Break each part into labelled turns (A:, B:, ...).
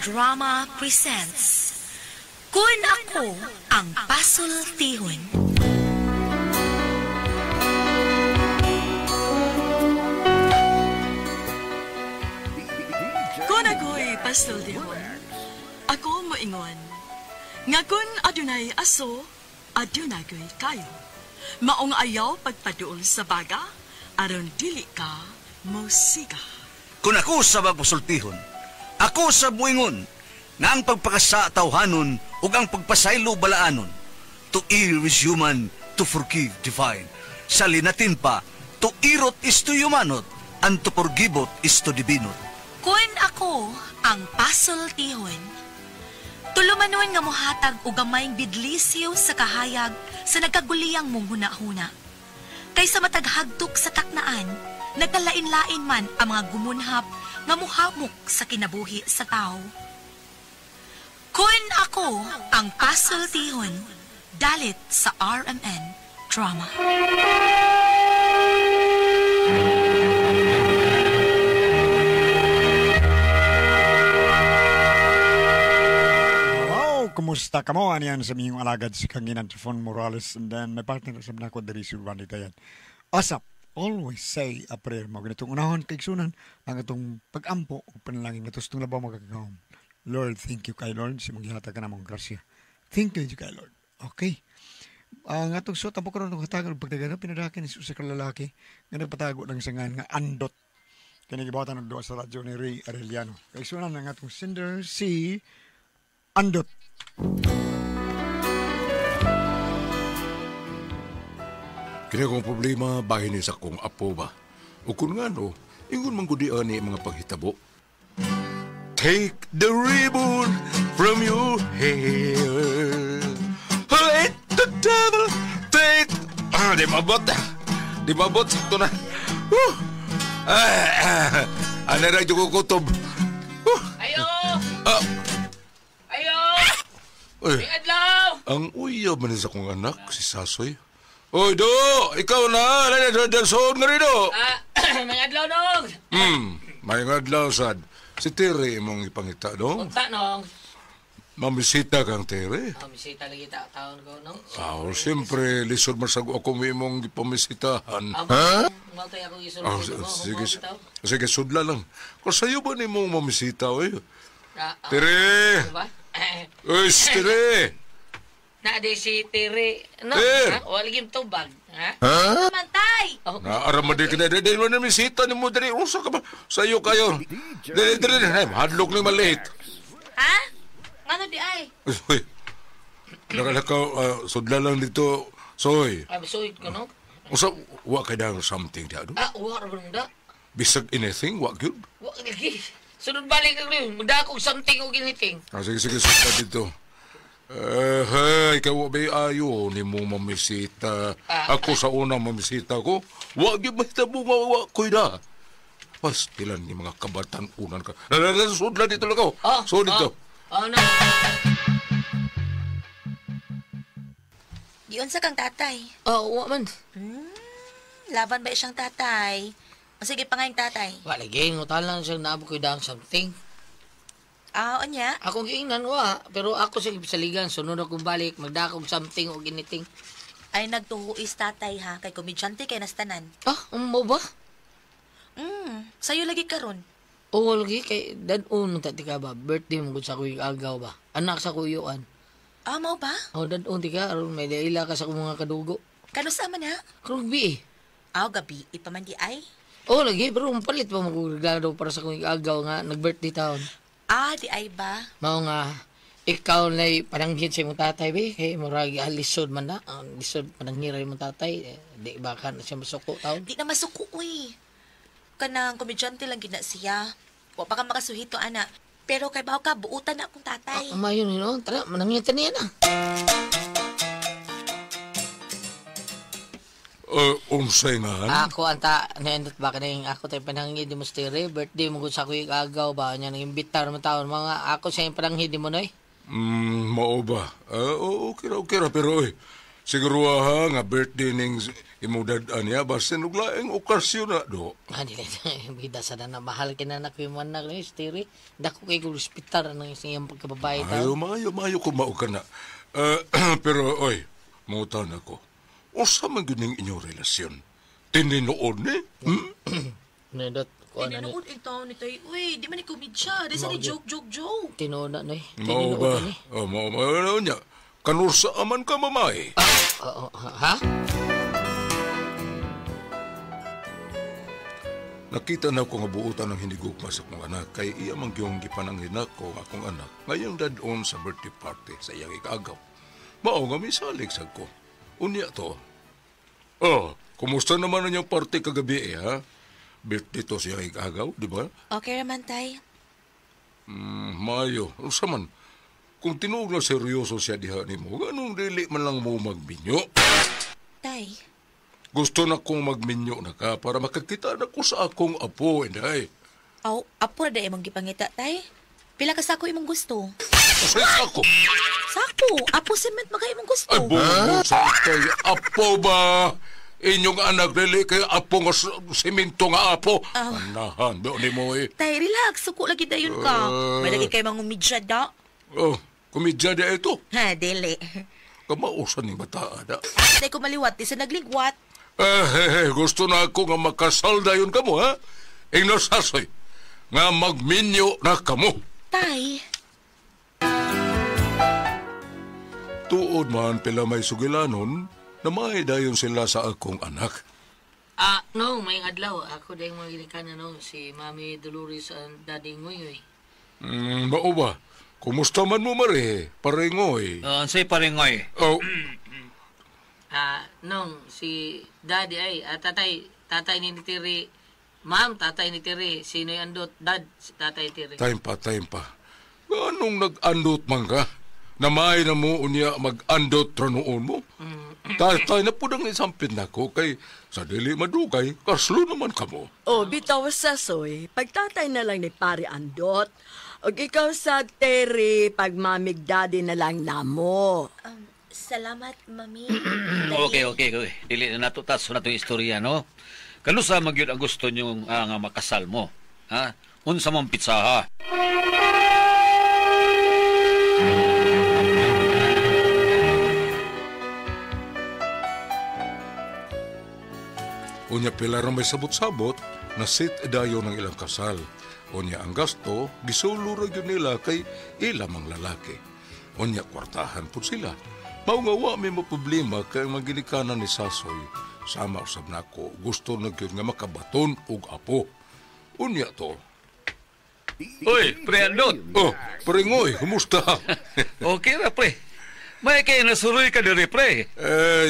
A: Drama presents Kun Ako Ang Pasultihon.
B: Kun ako'y pasultihon, ako moingon. Nga kun adunay aso, adunay kayo. Maong ayaw pagpaduol sa baga, aron dili ka musika.
C: Kung ako sa pasultihon, ako sa buingon, nga ang pagpakasa tawhanon ug ang pagpasaylo balaanon. To err is human, to forgive divine. Sa linatin pa, to irot is to humanot, and to forgivot is to divinot.
A: Kun ako ang pasultihon, tulumanon nga mohatag og gamayng bidlisyo sa kahayag sa nagkaguliyang mong huna-huna. Kaysa mataghagtok sa taknaan, nagkalain-lain man ang mga gumunhap nga muhamok sa kinabuhi sa tao. Kun ako ang pasultihon, dalit sa RMN Drama.
D: Kumusta ka mo? Ano yan sa miyong alagad si Kanginan Trifon Morales, and then my partner sa ko dari si Randy Tayan. Asap, always say a prayer mo. Ganitong unahon kay sunan ang itong pag-ampo o panalangin na itong labaw magkakagawin. Lord, thank you kay Lord. Si manghihata ka na mong grasya. Thank you kay Lord. Okay. Ang atong suot, ang pagkaroon ng katagal pagdagan, pinadakin si usa ka lalaki nga nagpatago ng sangan nga andot. Kinigibatan ng doa sa radyo ni Ray Arellano. Kay sunan ang atong sender si Andot.
E: Kaya kong problema, bahin sa kong apo ba? O kung nga no, ingon manggudian ni mga paghitabo. Take the ribbon from your hair. Let the devil take... di mabot. Di mabot. Sakto na. Ano rin yung kukutob?
F: Ayo! Ayo!
E: Ay,
F: May adlaw!
E: ang uyab man sa kong anak, si Sasoy. Oy, Do! Ikaw na! Dalson nga rin, Do!
F: May adlaw nung!
E: May adlaw, sad. Si Tere imong ipangita, Do?
F: Punta nung!
E: Mamisita kang Tere.
F: Misita lagi taon ko nung.
E: Siyempre, lisod masag ako mo imong ipamisitahan.
F: Maltay ako isulong
E: Ah,
F: dito mo.
E: sige, sige, sudla lang. Kung sa'yo ba ni mong mamisita, oy?
F: Tere!
E: Tere!
F: Diba?
E: Uy, Tere!
F: Naadi si Tere. No?
E: Tere!
F: Waligim tubag. Ha?
A: Mantay!
E: Naaramadi ka na. Dahil mo na misita ni mo, Tere. Usa ka ba? Sa'yo kayo. Dere, hadlok ni maliit.
A: Ha? Ano di ay?
E: Uy, nakalakaw, sudla lang dito, Soy.
F: Abisuit ko no?
E: Usa, wa ka na something da, do?
F: Uwar ba nung da?
E: Bisag anything, wa good?
F: Wak lagi. Sunod balik ka rin. Magdakog something o giniting.
E: Sige, sudla dito. Hey, ikaw ba ayo ni mo mamisita? Ako sa unang mamisita ko, wa gyud mahitabo nga wa koy da. Pastilan ni mga kabatan unan ka. Sudla dito lang ako. So dito.
F: Ano?
A: Diyon sa kang tatay.
F: Wa man.
A: Laban ba siyang tatay? O sige pa nga yung tatay.
F: Walagay, ngutal lang siyang nabo ko dang something.
A: O niya?
F: Ako giingnan wa, pero ako sa ligan, sunod akong balik, magdakog something o giniting.
A: Ay nagtuhuis tatay ha, kay komedyante kay nastanan.
F: Mo ba?
A: Sa'yo lagi karon.
F: Oo, lagi, kay dadon tati ka ba? Birthday mo sa kuy agaw ba? Anak sa kuyuan.
A: Mau ba?
F: Dadon ti ka, aron may daila ka sa kong mga kadugo.
A: Kano sama na?
F: Krugbi eh.
A: Gabi, ipaman di ay?
F: Oo, lagi, pero palit pa mo kong regalo para sa kuy agaw nga, nag-birthday taon.
A: Di ay ba?
F: Mao nga, ikaw na'y pananghit sa imong tatay, be. Kay murag lisod man na. Lisod pananghiray imong tatay. Di ba ka na siya masuko taon?
A: Di na masuko, uy. Kanang komedyante lang gina siya. Wa pa ka makasuhito, ana. Pero kay baw ka, buutan na akong tatay.
F: Mayon no? Tara, mananghitan niya na.
E: Unsay nga?
F: Ako anta, naindot ba ka na yung ako tayo pananghin di mo stire, birthday mo sa kuy agaw ba, niya nang imbitar mo taon, mga ako sa yung pananghin di mo noy.
E: Mao ba? Okay ra, pero Siguro ha, nga birthday ning imudad niya, basta nuglaing okasyon na do.
F: Dili, bida sa na mahal kinanak yung manak ni Stiri. Dako kay kung hospital ng isang pagkababae
E: Ayo, mayo kumao ka na. Pero, oy, mutan ako. Usa man gining inyong relasyon? Tininood ni?
F: Nindot ko na ni.
A: Tinanood ang taon ni Tay. Uy, di man ni komedya. Di sa ni joke.
F: Tinood na ni.
E: Mao ba? Mao niya. Kanursa aman ka mamay.
F: Ha?
E: Nakita na ko nga buutan ng hinigugma sa akong anak kay iya mang gyung gipanangin ako nga akong anak ngayong dadon sa birthday party sa iyang ikagaw. Mao nga misalig sad ko. Unya to. Kumusta naman ang iyang party kagabi ha? Birthday to siya ikagaw, di ba?
A: Okay raman, Tay.
E: Mayo. Unsa man? Kung tinuog na seryoso siya diha ni mo, ganun dili man lang mo magminyo.
A: Tay.
E: Gusto na kong magminyo na ka para makakita na ko sa akong apo, inday.
A: Aw, apo na dahil mong gipangita, Tay. Pila ka sako imong gusto?
E: Kasi ako.
A: Sako, apo cement magay imong gusto.
E: Ay, buong sa kay apo ba? Inyong anak dili kay apo nga simento nga apo. Anahan, doon ni mo eh.
A: Tay, relax. Suko lagi dayon ka. May lagi kayo mangumidya da.
E: Kumidya na ito.
A: Ha, dili.
E: Kamausan ni bata da.
A: Tay ko maliwat, di sa nagligwat.
E: Gusto na ako nga makasal dayon kamo, ha? Ignosasoy, nga magminyo na kamo.
A: Tay.
E: Tuod man pila may sugilanon, na may dayon sila sa akong anak.
F: No, may adlaw. Ako dahil mga ginikanan, no, si Mami Dolores ang Daddy Ngoy.
E: Mao ba? Kumusta man mo, Mare? Paringoy.
C: Say paringoy.
F: Nung si Daddy ay, tatay ni Tiri, Ma'am, tatay ni Tiri, sino'y andot? Dad, si tatay Tiri.
E: Time pa. Anong nag-andot man ka? Namay na mo unya mag-andot tranoon mo? Tatay na po nang isampin na ko kay sa dili madugay, kaslo naman kamo.
B: Bitaw sa soy, pagtatay na lang ni Pari Andot. O ikaw sa Terry, pagmamig daddy na lang namo.
A: Salamat, Mami.
C: Okay. Dili na natutas na itong istorya, no? Kanusa magyud ang gusto nyo nga makasal mo? Ha? Unsa mong pizza, ha?
E: Unya pila may sabot-sabot na sit dayo ng ilang kasal. Unya ang gasto, gisulurag yun nila kay ilamang lalaki. Unya kwartahan po sila. Maungawa may problema kay maginikanan ni Sasoy. Sama usab nako, gusto na yun nga makabaton og apo. Unya to.
C: Uy, pre Andot.
E: Pringoy, kumusta?
C: Okay ra, pre. May kayo nasuroy ka diri, pre.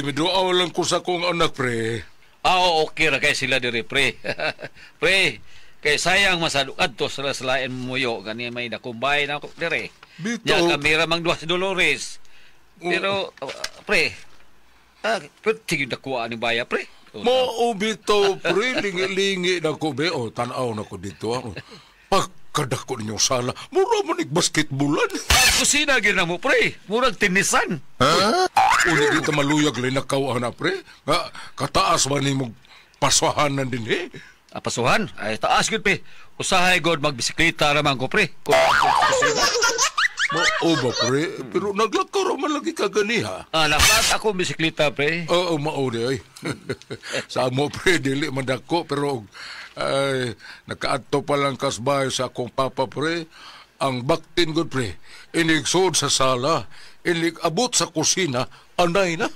E: Miduaw lang ko sa kong anak, pre.
C: Okay ra kay sila diri, pre. Pre, kay sayang masaduk adto sa lain muyo gani may nakumbay na ako diri. Nya kamera mang duha si Dolores. Pero pre, tigid na kuha ni baya, pre.
E: Maubito, pre, lingi-lingi na ko be. Tanaw na ko dito. Pagkadako ninyong sala, mura mo basketballan.
C: Kusina gina mo, pre. Murag tinisan.
E: Uli dito maluyag linakaw na, pre. Kataas man ni mong paswahanan din, eh.
C: Pasuhan? Ay, taas gud, pre. Usahay god magbisikleta raman ko, pre.
E: Ba, pre? Pero naglakaw man lagi ka ganiha.
C: Lapat ako bisikleta, pre.
E: Oo, maudi, ay. Sa mo, pre, dili man dako, pero nakaadto pa lang kasbay sa akong papa, pre. Ang baktin gud, pre. Inigsod sa sala. Inig-abot sa kusina. Anay na.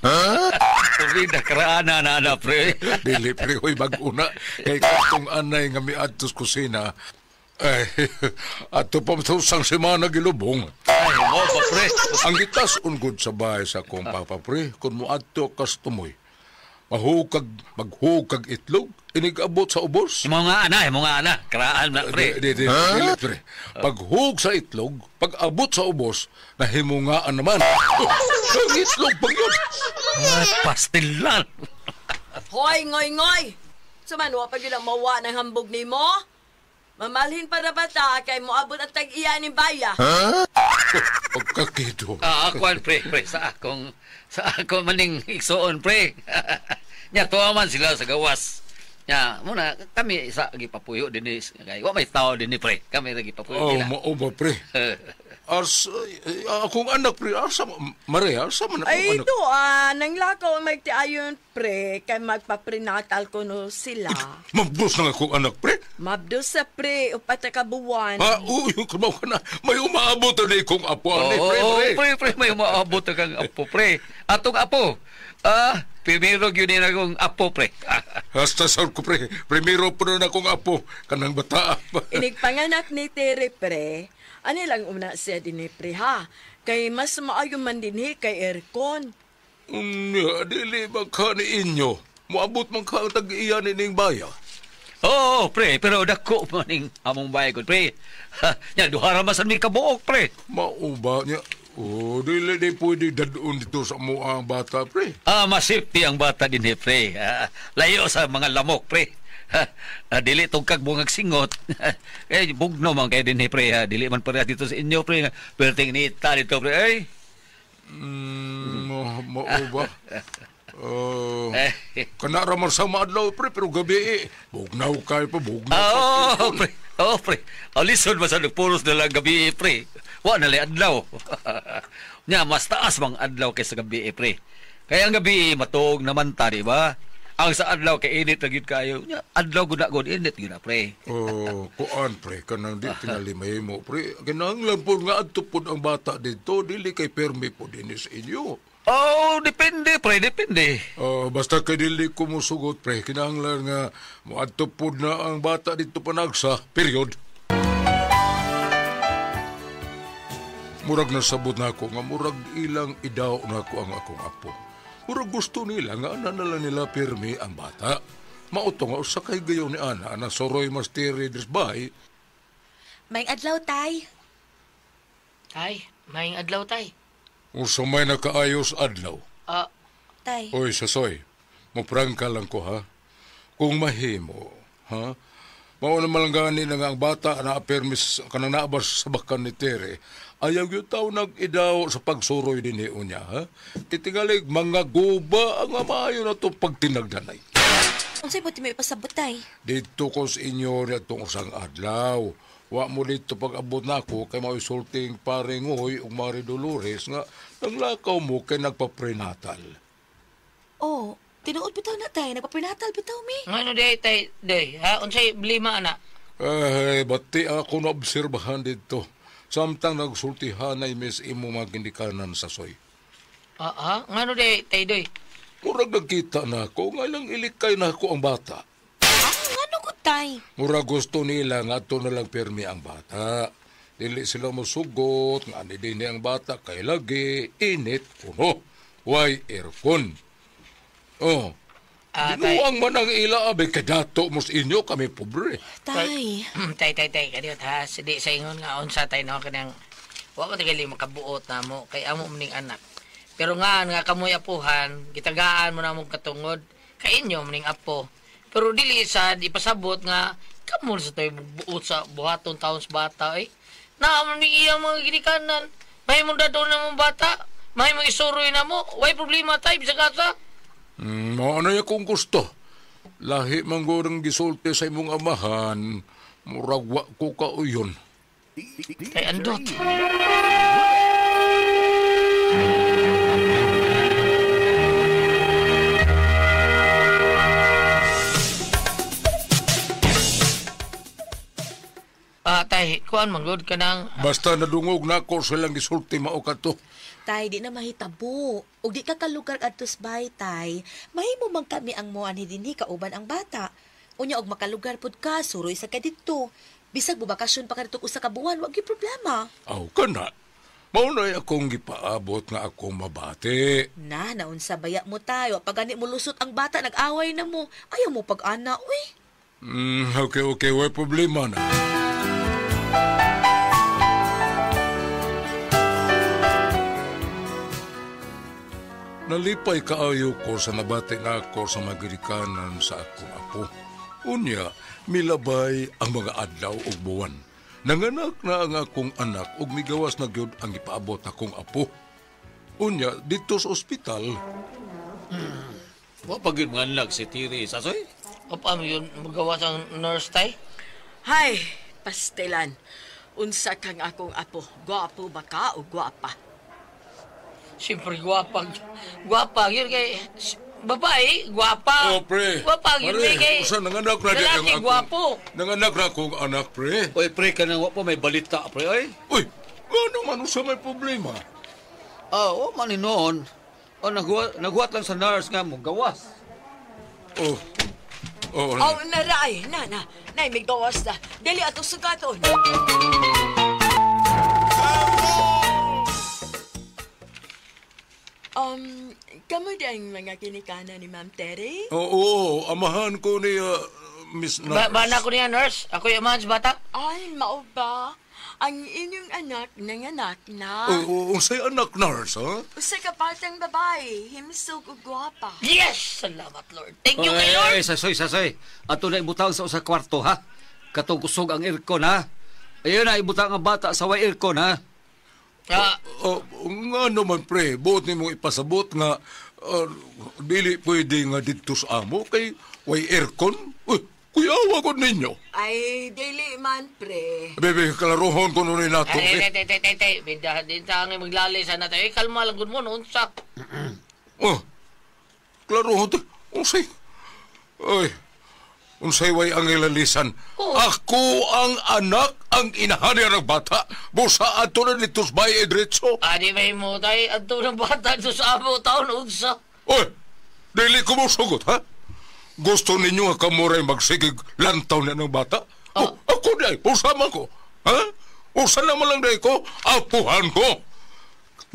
C: Uri na karaana na, pre.
E: Dili, pre, hoy, baguna. Kaya katong anay nga miadto sa kusina, ato pa sang semana gilubong.
C: Ay, mo pa, pre.
E: Ang gitas ungod sa bahay sa akong papa, pre, kung mo ato kastumoy, maghukag itlog, inigabot sa ubos.
C: Mga ana, karaan na, pre.
E: Dili, pre. Paghug sa itlog, pag-abot sa ubos, nahimungaan naman. Ang itlog pag yun.
C: Ay, pastilan.
B: Hoy, ngoy! Samanwa pag yun ang mawa ng hambog ni mo? Mamalhin para bata kay mo abot at tag-iya ni baya.
E: Pagkakido.
C: Akuan, pre, sa akong maning igsoon, pre. Nya, tuwa man sila sa gawas. Nya, muna, kami sa gipapuyo din ni, wa may tao din ni, pre. Kami lagi papuyo nila.
E: Mao ba, pre? Akong anak, pre, Maria, asa man akong
B: Ay,
E: anak?
B: ito, nanglakaw ang magtiayon, pre, kay magpaprenatal ko no sila.
E: Mabdos na akong anak, pre.
B: Mabdos sa pre, upat ka buwan.
E: Uy, kumaw ka na. May umaabot na kong apo, pre,
C: Pre, may umaabot kang apo, pre. Atong apo. Primero yun akong apo, pre.
E: Hasta sa ko, pre. Primero po na akong apo. Kanang bata.
B: Inigpanganak ni Tere, pre. Ano lang una siya din ni pre, ha? Kay mas maayo man din kay aircon.
E: Dili ba ka ni inyo? Muabot man ka ang tag-iyan ning baya.
C: Oo, pre, pero dako maning among bahay ko, pre. Nya, duhara masan mi kabuok, pre.
E: Mauba niya. Dili pwede dadun dito sa mga bata, pre.
C: Masipti ang bata din, pre. Layo sa mga lamok, pre. Dili tungkag bungag singot. Bugno man kayo din, pre. Dili man parehas dito sa inyo, pre. Perting nita dito, pre. Ay.
E: Mauba. Kanaraman sa maadlaw, pre, pero gabi bugnaw kayo pa, bugnaw.
C: Pre. Pre. Alisod masan puros na lang gabi, pre. Wa na adlaw. Nya, mas taas mang adlaw kaysa gabi, pre. Kaya ang gabi, matuog naman ta, di ba? Ang sa adlaw, kay init na gid kayo. Nya, adlaw gud init gud na, pre.
E: Kuan, pre, kanang di tinalimay mo, pre. Kinahanglan po nga adto po ang bata dito, dili kay permi po din sa inyo.
C: Depende, pre, depende.
E: Basta kay dili ko musugot, pre. Kinahanglan nga moadto po na ang bata dito panagsa, period. Murag nasabot na ako nga murag ilang idaw na ako ang akong apo. Murag gusto nila nga ananala nila pirmi ang bata. Mauto nga usa kay gayon ni Ana na soroy masteri des bahay.
A: May adlaw, tay.
F: Tay, may adlaw, tay.
E: Usa may nakaayos adlaw.
A: Tay.
E: Oy, sasoy. Muprangka lang ko, ha? Kung mahimo, ha? Mauna malanggani na nga ang bata na permis kanang naabas sa bakan ni Tere. Ayaw yung tao nag-idaw sa pagsuroy din niya, ha? Titingalig, mga guba ang amayo na ito pagtinagdanay.
A: Ang sa'yo po may pasabot, tay.
E: Dito ko sa inyo na itong usang adlaw. Wa mo dito pag-abot na ako kay mausulting paringoy o Mari Dolores nga nanglakaw mo kay nagpa-prenatal.
A: Tinuod bitaw na, tay. Nagpa-prenatal bitaw, mi.
F: Ano day, tay, day, ha? Unsay blima, ana?
E: Bati ako na obserbahan dito. Samtang nagsultihan ay mis imo magindikanan sa soy.
F: Ano day, tay, day?
E: Murag nagkita na ako, nga lang ilikay na ako ang bata.
A: Ano ko, tay?
E: Murag gusto nila nga ito na lang permi ang bata. Dili sila masugot, nga din ang bata kay lagi, init, puno, why aircon. Dinuang man ang ila, abay kadato mo sa inyo, kami pobre.
A: Tay.
F: Tay, kaniyot ha. Sidi sa ingon nga, unsa tay na kanang, wa ko tagali makabuot na mo, kay amo mning anak. Pero nga kamoy apuhan, gitagaan mo na mong katungod, kay inyo mning apo. Pero dili sad ipasabot nga, kamo sa tayo buot sa buhaton taon sa bata, eh. Naamon ni iya mga ginikanan, may mong dadaw na mong bata, may mga isuroy na mo, way problema tay, bisa kasa.
E: Ano yung kung gusto? Lahi manggurang gisulti sa imong amahan, muragwa ko kauyon.
F: Kay andot. Tay, kuan manggod ka nang...
E: Basta nadungog na ako silang gisulti mao ka to.
A: Tay, di na mahitabo. O di ka kalugar adtos bay, tay. Mahimo man kami ang moan dinhi kauban ang bata. Unya og makalugar pud ka, suroy sa ka dito. Bisag bubakasyon pa ka dito usa ka buwan, wag gyud problema.
E: Aw kana. Maunay akong gipaabot nga akong mabati.
A: Naunsa baya mo tayo. Pag gani mo lusot ang bata, nag-away na mo. Ayaw mo pag-ana, uy.
E: Okay, way problema na. Nalipay kaayo ko sa nabati na ako sa magirikanan sa akong apo. Unya, milabay ang mga adlaw ug buwan. Nanganak na ang akong anak ug migawas na gyud ang ipaabot akong apo. Unya dito sa ospital.
G: Wa pagid manlag si Tiri, Sasoy?
F: O paano yun magawa sa nurse tay?
B: Hay, pastelan. Unsa kang akong apo? Gwapo ba ka o gwapa?
F: Siyempre, gwapa. Yun kay, babae, gwapa.
E: Oh, pre.
F: Gwapa, yun
E: Pare,
F: kay,
E: usa nanganak na di ang
F: lalaki, gwapo.
E: Nanganak na akong anak, pre.
G: Oy, pre, ka nang wa pa may balita, pre, oy.
E: Uy, ano man usa may problema?
G: O maninoon. O, naghuwat lang sa nurse nga mo, gawas.
E: Oh,
B: Oh, naray, nay, may gawas na. Dali ato sugaton. Kamu ang mga kinikana ni Ma'am Terry?
E: oo, amahan ko ni Miss Nurse.
F: Bana ko niya, nurse. Ako yung mga bata.
B: Ay, mao ba? Ang inyong anak nanganak na.
E: Unsay anak, Nurse, ha?
B: Usa ka batang babae, himsog ug gwapa.
F: Yes! Salamat, Lord. Thank you, kay Lord.
G: Oy, Sasoy. Ato na ibutang sa usa kwarto, ha? Katong kusog ang aircon, ha? Ayun na, ibutang ang bata sa way aircon, ha?
E: Nga naman, pre, buot ni mong ipasabot nga dili pwede nga dito sa amo kay way aircon. Kuyawa ko ninyo.
B: Ay, dili man, pre.
E: Bebe, kalaruhon ko nun nato.
F: Ay, Binda, din tangin maglalay sana tayo. Kalma lang gud mo, unsa.
E: Klaruhon to. Unsay? Ay, unsay way ang ilalisan. Ako ang anak, ang inahanyan ng bata. Busa ato na dito sa bahay diretso.
F: Adi may mo tayo. Ato ng bata doon sa amo taon, unsa.
E: Oy, dili ko mo sugot, ha? Gusto ninyo nga kamuray magsigig lantaw na ng bata? Ako day, usama ko. Ha? Usa naman lang day ko, apuhan ko.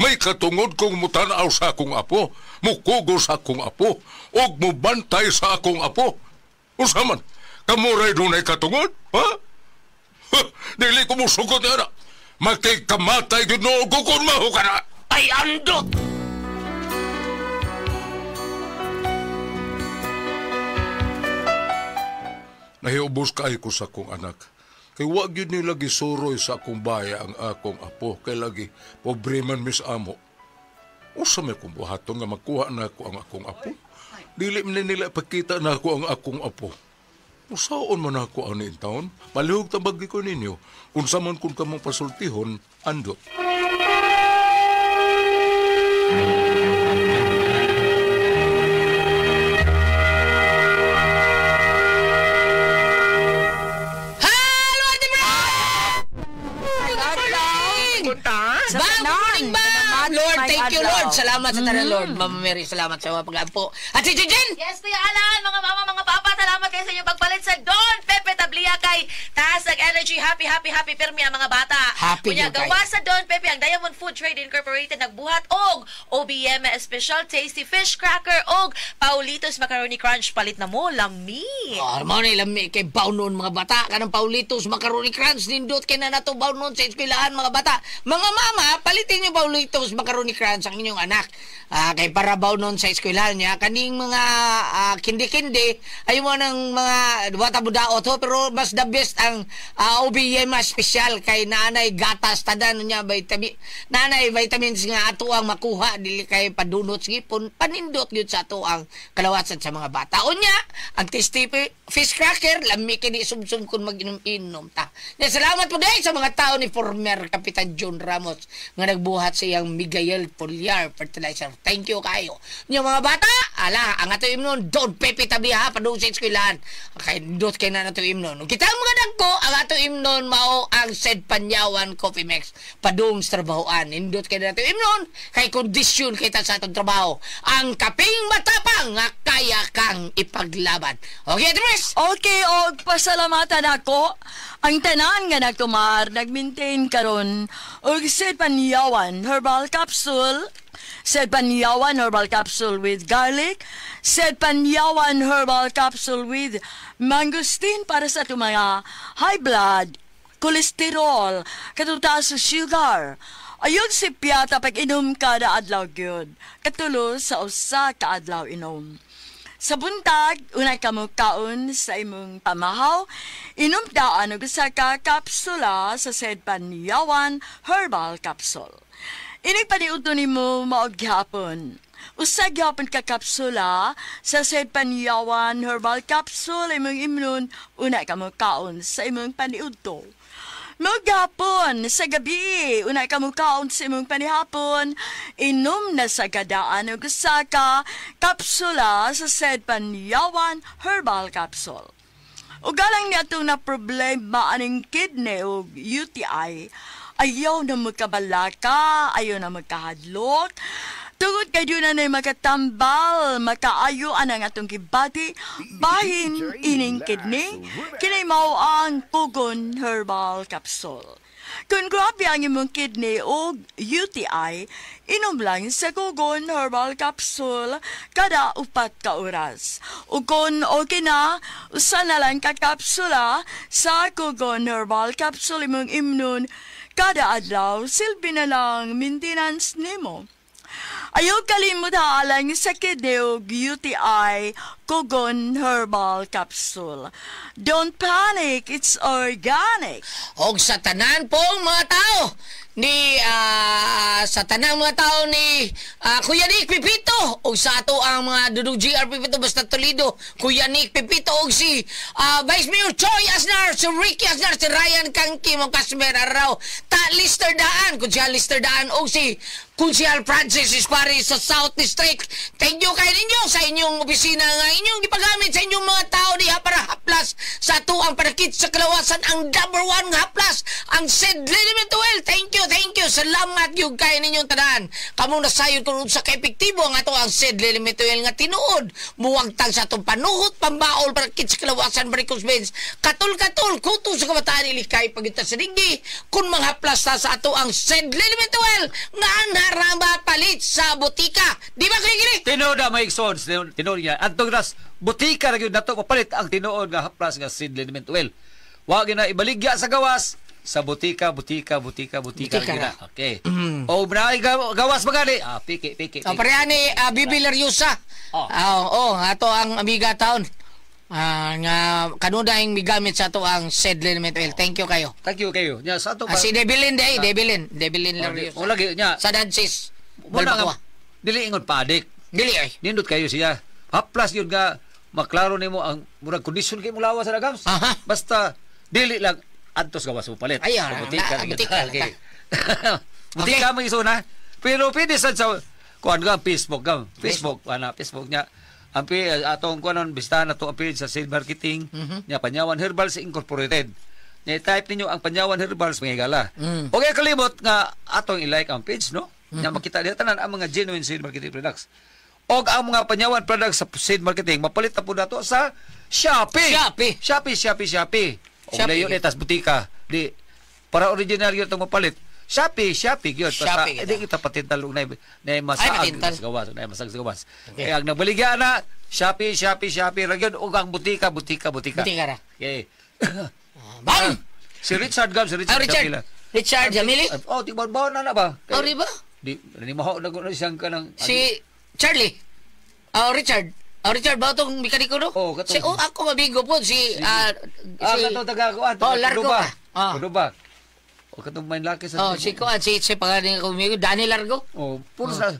E: May katungod kong mutanaw sa akong apo, mukugo sa akong apo, o mubantay sa akong apo. Usaman, kamuray doon ay katungod? Ha? Dili ko mo sugot na. Makikamatay yun no, gukon maho ka na.
F: Ay, andot!
E: Nahiubos kay ko sa akong anak. Kay wag yun nila gisuroy sa akong baya ang akong apo. Kay lagi, pobre man mis amo. Usa may kong buhaton nga magkuha na ako ang akong apo. Dili man nila ipakita na ako ang akong apo. Usaon man ako ang niintaon. Malihog tabagi ko ninyo. Unsa man kung kamong pasultihon, andot.
F: Lord, thank you, Lord. Salamat sa tanan, Lord. Mama Mary, salamat sa mga pag-ampo. At si Jen!
A: Yes, Kuya Alan, mga mama, mga papa, salamat kayo sa inyong pagpalit sa Don Pepe Tablia kay taas ng energy, happy permi ang mga bata.
F: Happy
A: Kunya,
F: yun, kay.
A: gawa sa Don Pepe, ang Diamond Food Trade Incorporated nagbuhat og OBM Special Tasty Fish Cracker og Paulitos Macaroni Crunch, palit na mo, lami.
F: Mo na lami kay bawnon mga bata. Kanang Paulitos Macaroni Crunch, nindot kay na nato bawnon sa eskwelahan mga bata. Mga mama, palitin niyo Paulitos Macaroni Crunch ang inyong anak. Kay para bawnon sa eskwelahan niya. Kaning mga kindi-kindi, ay mo ng mga bata budaot ho, pero mas the best ang OBM special kay nanay gatas tadan niya nanay vitamins nga ato ang makuha dili kay padunot sige panindot gyud sa ato ang kalawasan sa mga bata. Unya, ang tasty fish cracker lami kini sumsum kun mag-inom-inom ta. Salamat po dai sa mga tao ni former Kapitan John Ramos nga nagbuhat sa iyang Miguel Foliar fertilizer. Thank you kayo. Nya mga bata, ang ato imnon Don Pepe Tablia padung sa eskwelahan. Kay dot kay na nato imnon. Kita mga dagko ang ato imnon mao ang Sed Panyawan Coffee Mix padung sa trabahoan. Indot kay nato imnon kay kondisyon kita sa atong trabaho. Ang kaping matapang nga kaya kang ipaglaban. Okay, Dres?
B: Okay, og pasalamatan ako. Ang tanan nga nagtumar, nag-maintain karon og Sed Panyawan Herbal Capsule, Sed Panyawan Herbal Capsule with garlic, Sed Panyawan Herbal Capsule with mangosteen para sa itong mga high blood, kolesterol, katutaas sa sugar. Ayun si piyata pag inom kada adlaw gyud. Katulo sa usa ka adlaw inom. Sa buntag, unay ka mo kaon sa imong pamahaw, inom daan og usa ka kapsula sa said Panyawan Herbal Capsule. Inig paniudto nimo maog gihapon. Usa gihapon ka kapsula sa said Panyawan Herbal Capsule imong imnon, unay ka mo kaon sa imong paniudto. Maghapon sa gabi, unay ka mukaon sa imong panihapon, inom na sa gadaan o gusaka kapsula sa said Panyawan Herbal Capsule. O galang niya itong na problema aning kidney o UTI, ayaw na magkabalaka, ayaw na magkahadlok, tungod kay doon na makatambal, makaayo ang atong kibati, bahin ining kidney, kinay mao ang Kugon Herbal Capsule. Kung grabe ang imong kidney o UTI, inom lang sa Kugon Herbal Capsule kada 4 ka oras. O kung okay na, usa na lang ka kapsula sa Kugon Herbal Capsule imong imnon, kada adlaw silbi na lang maintenance nimo. Ayaw kalimut halang sa kidney o UTI, Kugon Herbal Capsule. Don't panic, it's organic.
F: Og sa tanan pong mga tao ni sa tanang mga tao ni Kuya Nick Pipito og sa ato ang mga dudong GR Pipito basta Toledo, Kuya Nick Pipito og si Vice Mayor Choi Asnar, si Ricky Asnar, si Ryan Kangki, mga customer araw ta Lister Daan, kun siya Lister Daan og si Kunsihal Francis Ispari sa South District. Thank you kay ninyo sa inyong opisina nga inyong gipagamit sa inyong mga tao diha para haplas sa ato ang panakit sa kalawasan ang number 1 nga haplas ang Sid Element Oil. Thank you. Salamat yung kay ninyong tanan. Kamong nasayod kung sa kaepektibo ang ato ang Sid Element Oil nga tinuod. Muwagtang sa atong panuhot, pambaol, panakit sa kalawasan, varicose veins, katul-katul, kuto sa kabataan ilikay pagita sa dinggi. Kung mga haplas sa ato ang Sid Element Oil nga naramba palit sa butika. Di ba kay gini?
G: Tinuod na may sons, tinuod niya. Antong nas, butika na yun nato mapalit ang tinuod nga haplas nga Sid Element Oil. Wag na ibaligya sa gawas, sa butika na. Okay. O bray gawas magani. Piki.
F: Pareani Bibi Lariosa. Ato ang amiga taon. Nga kanuda yung migamit sa ato ang Sid Element Oil. Thank you kayo.
G: Nya sa ato
F: si Debilin Lariosa.
G: O lagi nya.
F: Sa Dansis.
G: Wala nga. Dili ingon padik.
F: Dili ay.
G: Nindot kayo siya. Haplas yun nga maklaro nimo ang murag kondisyon kay mo lawas sa dagams. Basta dili lang adtos gawas mo palit.
F: Ay,
G: butika.
F: Okay.
G: Butika mo iso na. Pero pwede sa kuan nga Facebook niya. Ampi atong kuanon bistahan nato ang page sa Sales Marketing niya Panyawan Herbals Incorporated. Ni type ninyo ang Panyawan Herbals mga gala. Okay kalimot nga atong i-like ang page no. Nya makita diha tanan ang mga genuine Sales Marketing products. Og ang mga Panyawan products sa Sales Marketing mapalit na po nato sa Shopee. O layo tas butika di para original yun itong mapalit. Shopee yun. Hindi kita patintal na masag sa gawas. Kaya ang nabaligya na Shopee ra yun o ang butika.
F: Butika ra.
G: Okay.
F: Bang!
G: Si Richard
F: Richard Jamili?
G: Tibon-bon na ba?
F: Riba?
G: Di maho na siyang ka ng...
F: Si Charlie. Richard ba itong mekaniko no? Ako mabigo po.
G: Katong taga-kuan.
F: Largo
G: ba? O katong main laki sa...
F: Si pangalan ko umigo. Danny Largo.
G: Puro sa...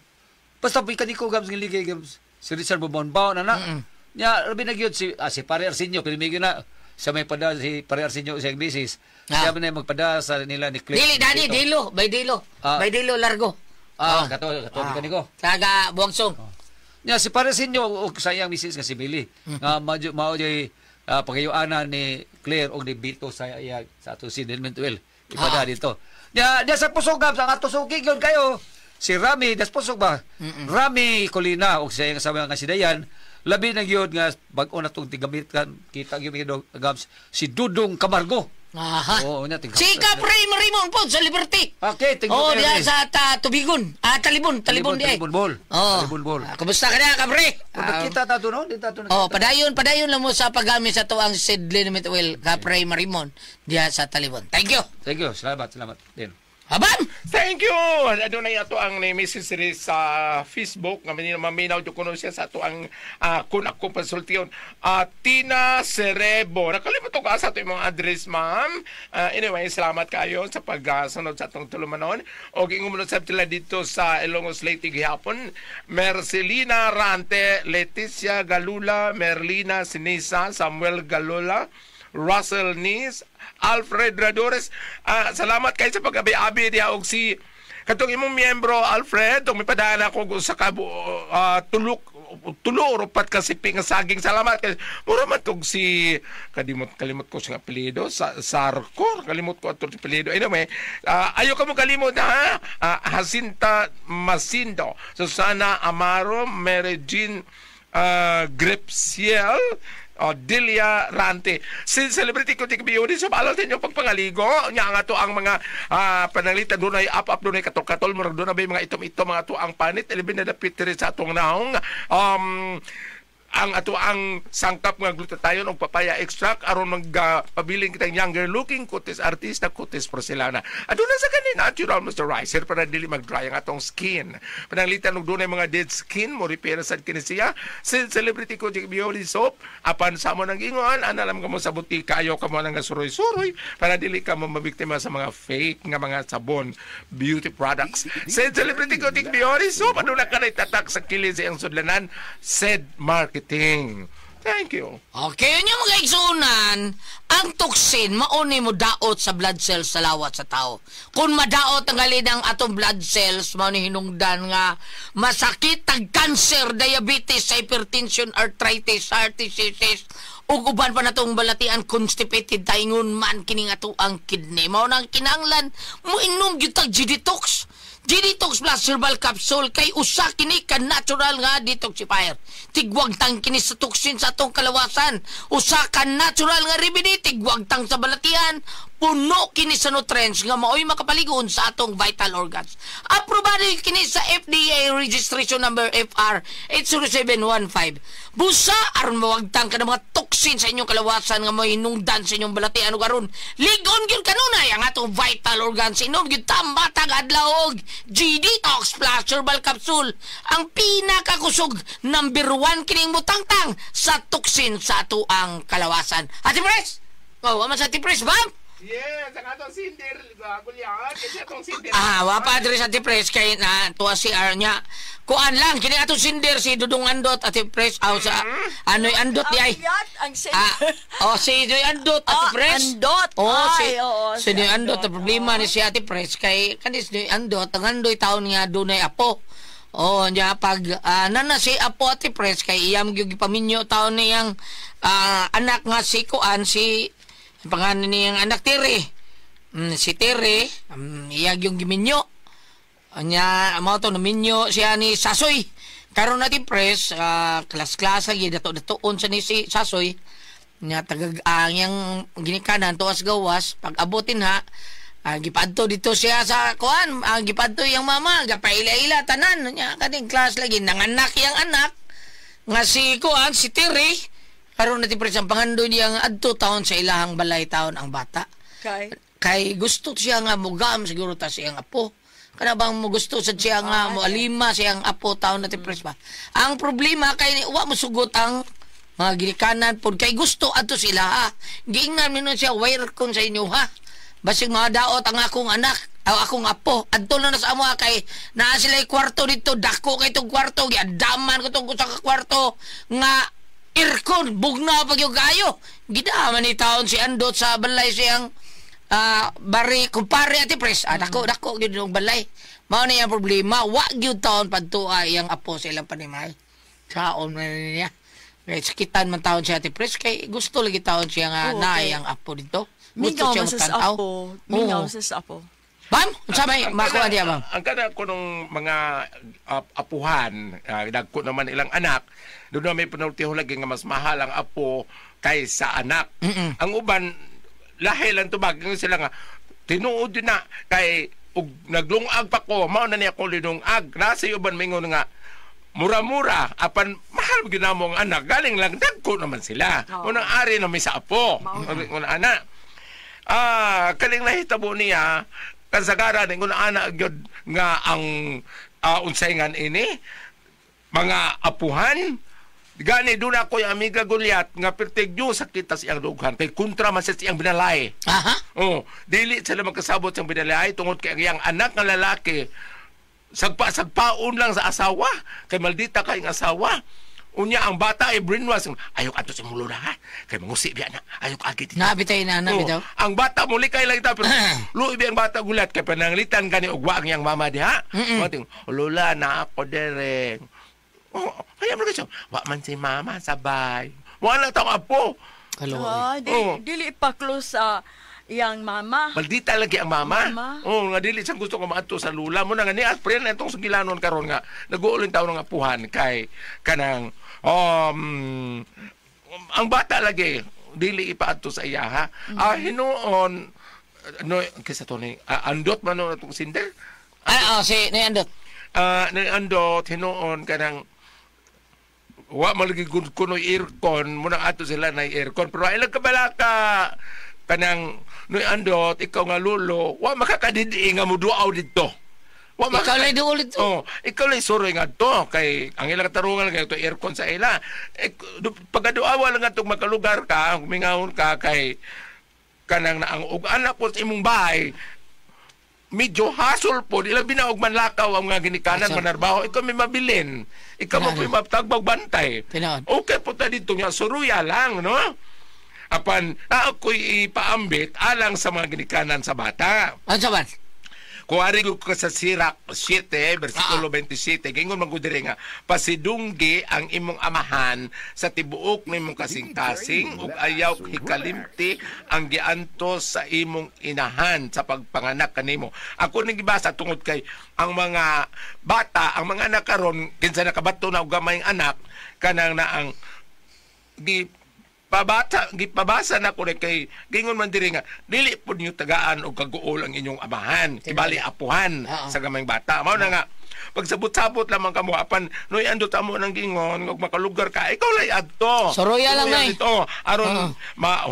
G: Basta mekaniko gams ng ligay gams. Si Richard Bobon-Bao na. Nya, labi na yun si Pare Arsenio. Pinimigyo na. Siya may pada si Pare Arsenio sa bisis. Siya na magpada sa nila ni Cliff.
F: Danny, Dilo. By Dilo Largo.
G: Katong mekaniko.
F: Taga Buwangsong.
G: Nya si Pare Arsenio o sayang misis nga si Billy. Nga mao jay pagayuanan ni Claire og ni Bito sa ato Sid Element Oil. Ipada dito. Nya sa pusog gab sa ato suki gyud kayo. Si Rami das pusog ba? Rami Colina og siya nga sama nga si Dayan. Labi na gyud nga bag-o na tong tigamit kan kita gyud gabs si Dudong Camargo. Si Capre Marimon po sa Liberty.
F: Okay, diya sa Tubigon. Talibon di ay.
G: Talibon Bol.
F: Kumusta ka na, Capre?
G: Kita tato no?
F: Padayon lang mo sa paggamit sa tuang Sid Element Oil, Capre Marimon diya sa Talibon. Thank you.
G: Salamat din.
F: Aban!
H: Thank you! Adunay ato ang ni Mrs. Riz sa Facebook nga maminaw jud kuno siya sa ato ang kun ako pasultiyon. Tina Cerebo. Nakalimot ko sa ato imong address, ma'am. Anyway, salamat kayo sa pagsunod sa atong tulumanon. Og ingon mo sa tila dito sa Ilongos Leyte gihapon. Mercelina Rante, Leticia Galula, Merlina Sinisa, Samuel Galula, Russell Nis, Alfred Radores. Salamat kayo sa pag-abi-abi diya og si katong imong miyembro Alfred, tong mipadaan ako sa tulo rupat ka sipi nga saging. Salamat kay mura man tog si kalimot ko sa apelyido Sarko, kalimot ko ato apelyido. Anyway, ayo ka mo kalimot ha. Jacinta Masindo, Susana Amaro, Mary Jean Gripsiel, Delia Rante. Si celebrity ko tigbiyo din sa balot ninyo pagpangaligo. Nya nga to ang mga pananglitan doon ay up doon ay katol-katol. Murag doon na ba yung mga itom-itom mga to ang panit. Ilibin na dapit rin sa atong naong. Ang ato ang sangkap nga glutathione o papaya extract aron magpabiling kitang younger looking kutis artista kutis porcelana. Aduna sa kanin natural moisturizer para dili mag-dry ang atong skin. Pananglitan og dunay mga dead skin mo repair sad kini siya. Celebrity ko beauty soap apan sa mo nang ingon analam ka mo sa butika ayo ka mo nang suroy-suroy para dili ka mo mabiktima sa mga fake nga mga sabon beauty products. Celebrity ko beauty soap aduna ka tatak sa kilid sa iyang sudlanan said market. Thank you.
F: Okay, yun yung mga igsunan, ang toxin, mauni mo daot sa blood cells sa lawat sa tao. Kung madaot ang halin ng atong blood cells, mauni hinungdan nga masakit, cancer, diabetes, hypertension, arthritis, heart diseases, ug uban pa natong balatian constipated taingon man kining ato ang kidney. Mao nang kinanglan mo inom gyud tag G-Detox. G-Detox Plus Herbal Capsule kay usa kini ka natural nga detoxifier. Tigwag tang kini sa toxin sa atong kalawasan. Usa ka natural nga remedy tigwag tang sa balatian. Puno kini sa nutrients nga maoy makapaligon sa atong vital organs. Aprobado kini sa FDA registration number FR 80715. Busa aron mawagtang ka ng mga toxin sa inyong kalawasan nga maoy hinungdan sa inyong balatian ug aron ligon gyud kanunay ang atong vital organs. Inom gyud tambatag adlaw og G-Detox Plus Herbal Capsule. Ang pinakakusog number 1 kining mutangtang sa toxin sa ato ang kalawasan. Ate Pres! Oh, ama sa Ate Pres, bam!
H: Yes, ang atong sindir, gulyan, kasi atong sindir.
F: Wapa adres Ate Pres kay na tuwa si niya. Kuan lang kini atong sindir si Dudong Andot Ate Pres aw sa anoy Andot di ay.
B: Ang sindir.
F: Si Doy Andot Ate Pres.
B: Andot.
F: Si Doy Andot ang problema ni si Ate Pres kay kanis Doy Andot ang andoy taon nga dunay apo. Nya pag nana si apo Ate Pres kay iyam gyud gipaminyo taon niyang anak nga si kuan si pangalan niyang anak Tere. Si Tere, iyag yung giminyo. Anya, mo to naminyo siya ni Sasoy. Karon natin Pres, klas-klasa gyud dato-datoon sa ni si Sasoy. Nya tagag yang ginikanan tuwas gawas pag abutin ha. Gipadto dito siya sa kuan, gipadto yang mama, gapaila-ila tanan nya kading klas lagi nanganak yang anak nga si kuan si Tere. Karon natin Pres ang pangandoy niyang adto taon sa ilahang balay taon ang bata. Kay gusto siya nga mugam siguro ta siyang apo. Kana bang mo gusto sa siya nga mo alima siyang apo taon natin Pres ba. Ang problema kay wa mo sugot ang mga ginikanan pod kay gusto adto sila ha. Giingnan mi siya wire kon sa inyo ha. Basig mga daot ang akong anak akong apo adto na sa amo kay naa sila kwarto dito dako kay tong kwarto giadaman ko tong sa kwarto nga aircon bugna pag yung kayo gidaman ni taon si Andot sa balay siyang bari kumpare Ate Pres dako gyud yung balay mao na yung problema wa gyud taon padtua yang apo sa ilang panimay kaon man niya kay sakitan man taon si Ate Pres kay gusto lagi taon siya nga naay ang apo dito gusto siya magtanaw
B: mingaw sa apo
F: Bam, sabay makuha diya bam.
H: Ang kana ko nung mga apuhan, dagko naman ilang anak, doon na may penaltiho lagi nga mas mahal ang apo kaysa anak. Ang uban lahi lang tubag sila nga tinuod na kay ug naglungag pa ko, mao na niya ko linungag. Nasa uban mingon nga mura-mura apan mahal ginamong anak galing lang dagko naman sila. Unang ari na may sa apo. Una anak. Kaling nahitabo niya kasagaran ingon ana gyud nga ang unsayngan ini mga apuhan gani doon ako yung amiga Goliath nga pertig yung sakit sa iyang dughan kay kontra man sa iyang binalay. Oh, dili sila magkasabot sa binalay tungod kay ang iyang anak nga lalaki sagpaon lang sa asawa kay maldita kay ang asawa. Unya ang bata ay brainwash. Ayok ato sa mulo na ha. Kay mangusi biya na. Ayok agit.
F: Nabitay na, nabitaw.
H: Ang bata muli kay lang ita. Pero luoy biya ang bata gulat. Kay pananglitan gani ugwa ang iyang mama diha. Mating, lola na ako dereng. Oh, kaya mo kasi. Wa man si mama sabay. Wala tao apo.
B: Dili pa close sa iyang mama.
H: Maldita lagi ang mama. Oh, nga dili siyang gusto ko maato sa lula mo na nga ni April na itong sugilanon karon nga nag-uulin taon ng apuhan kay kanang ang bata lagi dili ipaato sa iya ha. Hinuon no kisa to ni andot man no itong sinder.
F: Si Andot.
H: Andot hinuon kanang wa malagi kuno aircon mo na ato sila na aircon pero ilang kabalaka kanang noy andot ikaw nga lulo wa makakadidi nga muduaw dito wa
F: Ikaw lay duol dito.
H: Oh, ikaw lay suroy nga to kay ang ilang tarungan kay to aircon sa ila pagaduawa lang atong makalugar ka mingahon ka kay kanang na ang ug anak po sa imong bahay medyo hasol po ilang binaog man lakaw ang mga ginikanan manarbaho ikaw may mabilin ikaw mo may matagbag bantay okay po ta dito nga suruya lang no apan ako'y ipaambit alang sa mga ginikanan sa bata.
F: Ano saban?
H: Kuwari ko sa Sirak 7, versikulo 27, gingon magudire nga, pasidunggi ang imong amahan sa tibuok na imong kasing-kasing ug ayaw hikalimti ang gianto sa imong inahan sa pagpanganak kanimo. Ako ning gibasa tungod kay ang mga bata, ang mga anak karon kinsa nakabato na og gamayng anak kanang na ang gipabasa na ko kay gingon man diri nga dili pud niyo tagaan og kaguol ang inyong amahan ibali apuhan sa gamayng bata mao na nga pagsabot-sabot lamang kamo apan noy andot amo nang gingon og makalugar ka ikaw lay adto
F: Soroya lang nay
H: dito aron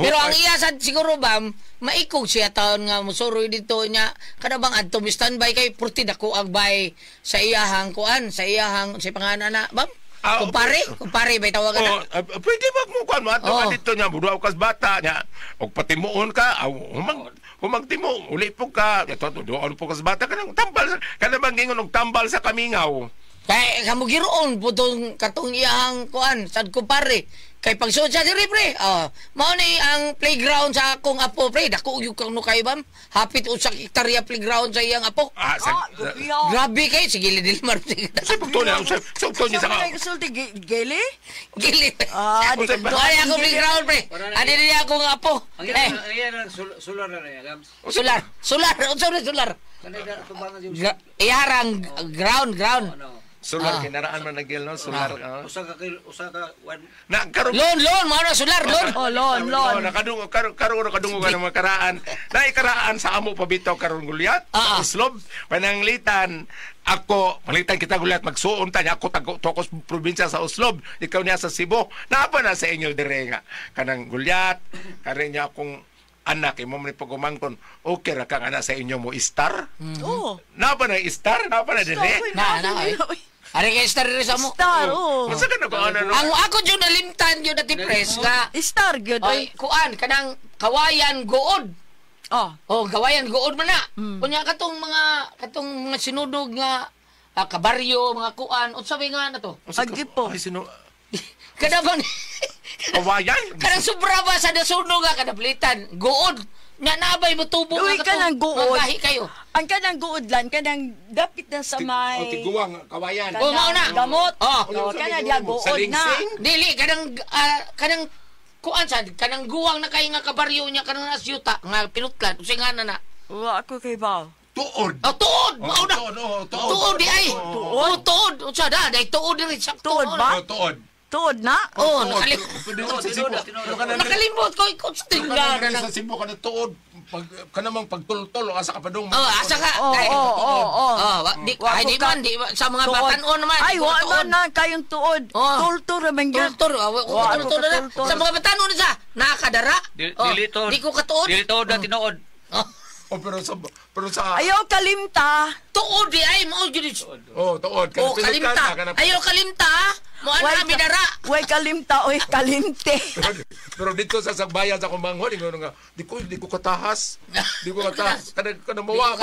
F: pero ang iya sad siguro ba maikog siya taon nga musuroy dito niya kada bang adto mi standby kay purti dako ang bay sa iyahang kuan sa iyahang sa pangalan na bam kumpare bay tawagan na.
H: Pwede ba mo kuan mo ato dito nya budaw kas bata nya og patimuon ka humagtimo uli po ka ato doon po kas bata kanang tambal kada bang gingon og tambal sa kamingaw.
F: Kay kamo giroon putong katong iyang kuan sad kumpare kay pagsuod sa diri pre mao ni ang playground sa akong apo pre dako yung kano kay bam hapit usak hektarya playground sa iyang apo grabe kay sige dili mar
H: sa pagtunan sa pagtunan sa
B: Sulti gili
F: ay ako playground pre adi dili ako nga apo
G: Solar na ya gams.
F: Solar iharang ground
H: solar kinaraan man nagil no solar
G: usa ka
H: na karon
F: loan mao na solar loan
H: nakadungo karon ng makaraan na ikaraan sa amo pabitaw karon Goliath sa Uslob pananglitan ako palitan kita Goliath magsuon ta nya ako tokos probinsya sa Uslob ikaw niya sa Cebu napa na sa inyo dire nga kanang Goliath kare niya akong anak imo man pagumangkon okay ra kang ana sa inyo mo star napa na star napa na dire
F: Ari kay star rin sa mo.
B: Star,
H: Masa ka na ba ano?
F: Ang ako dyan nalimtan yun na tipres nga.
B: Star, good.
F: Ay, kuan, kanang kawayan good. Kawayan good man na. Kunya katong mga sinudog nga kabaryo, mga kuan. O sabi nga na to?
B: Agi po.
F: Kada bang...
H: Kawayan?
F: Kanang sobra ba sa nasunog nga kadaplitan. Good. Nga nabay mo tubo
B: nga katong
F: magahi kayo.
B: Ang kanang guod lang, kanang dapit na sa may...
E: Tiguang, kawayan.
F: Mao na.
B: Gamot. Kanang diya guod na.
F: Dili, kanang kuan sad, kanang guwang na kay nga kabaryo niya, kanang nasyuta, nga pinutlan, usingana na.
B: Wa ako kay Bao.
E: Tuod.
F: Tuod! Mao na. Tuod di ay. Tuod. Unsa da, day tuod diri sak
B: tuod ba?
E: Tuod.
B: Tuod na?
F: Nakalimot ko ikot tingnan na.
E: Sa Cebu ka na tuod. Kanamang pagtultol asa ka padung.
F: Asa ka. Di man sa mga batanon naman.
B: Ay, wa man na kayong tuod. Tultur man gyud.
F: Tultur na. Sa mga batanon sa nakadara.
G: Dili tuod.
F: Di ko katuod.
G: Dili tuod na tinuod.
H: O pero sa
I: Ayaw kalimta.
F: Tuod di ay mo jud.
H: tuod
F: Oh, kalimta. Ayaw kalimta. Mo ana midara.
I: Way kalimta, oy kalimte.
H: Pero dito sa Sagbayan sa Kumanghon, ingon nga, di ko katahas. Di ko katahas. Kada mawa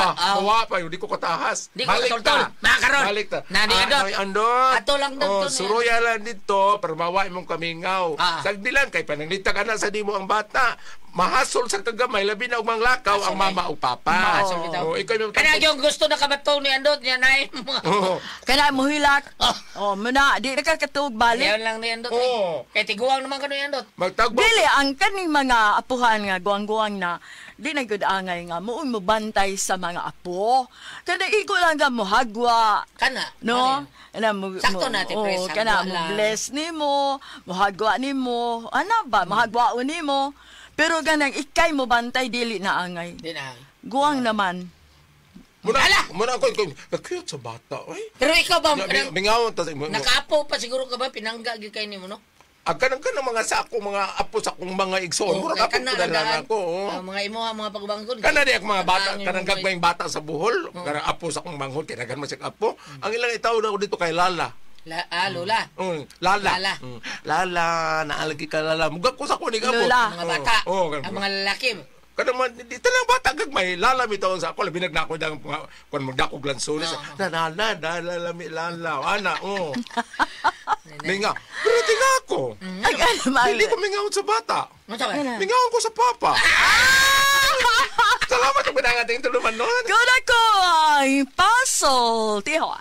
H: pa, di ko katahas.
F: Di ko katultol. Makaron.
H: Balik ta.
F: Nani andot.
H: Andot.
F: Ato lang dito.
H: Suruya lang dito, para mawa imong kamingaw. Sagdilan kay pananglita ka na sa dimo ang bata. Mahasol sa kagamay, labi na umang lakaw ang mama o papa. Ikaw yung
F: Kana yung gusto na kabatong ni andot niya nay.
I: Kana mo hilak. Muna di ka katug balik.
F: Yan lang ni andot. Kay tiguang naman kanu andot.
H: Magtagbo.
I: Dili ang kaning mga apuhan nga guwang-guwang na di na gud angay nga muon mo bantay sa mga apo. Kada iko lang nga mo hagwa.
F: Kana.
I: No? Ana mo
F: sakto natin pres.
I: Kana mo bless nimo, mo hagwa nimo. Ana ba mahagwa nimo? Pero ganang ikay mo bantay dili na angay.
F: Di na.
I: Guwang naman.
H: Muna ako cute sa bata. Ay.
F: Pero ikaw ba
H: Mingaw ta.
F: nakaapo pa siguro ka ba pinangga gyud kay nimo no?
H: Agkanang mga sa akong mga apo sa akong mga igsoon. Mura ka pagkudalan ako.
F: Mga imo mga pagbangkon.
H: Kana di mga bata, kanang gagmayng bata sa buhol. Kanang apo sa akong manghod, kinagan mo siya apo. Ang ilang itaw na ako dito kay Lala.
F: Lola.
H: Lala. Lala, naalagi ka Lala. Mugag ko sa kunig apo.
I: Lula.
F: Mga bata. Ang mga lalaki.
H: Kada dito lang bata gagmay, Lala mi taon sa ako, labi nagnako dang kun magdakog lansones. Lala, ana, Mingaw. Pero tinga ako. Hindi ko mingaw sa bata. Mingaw ko sa papa. Salamat ang pinangating tuluman nun.
I: Good ako ay puzzle, Tihon.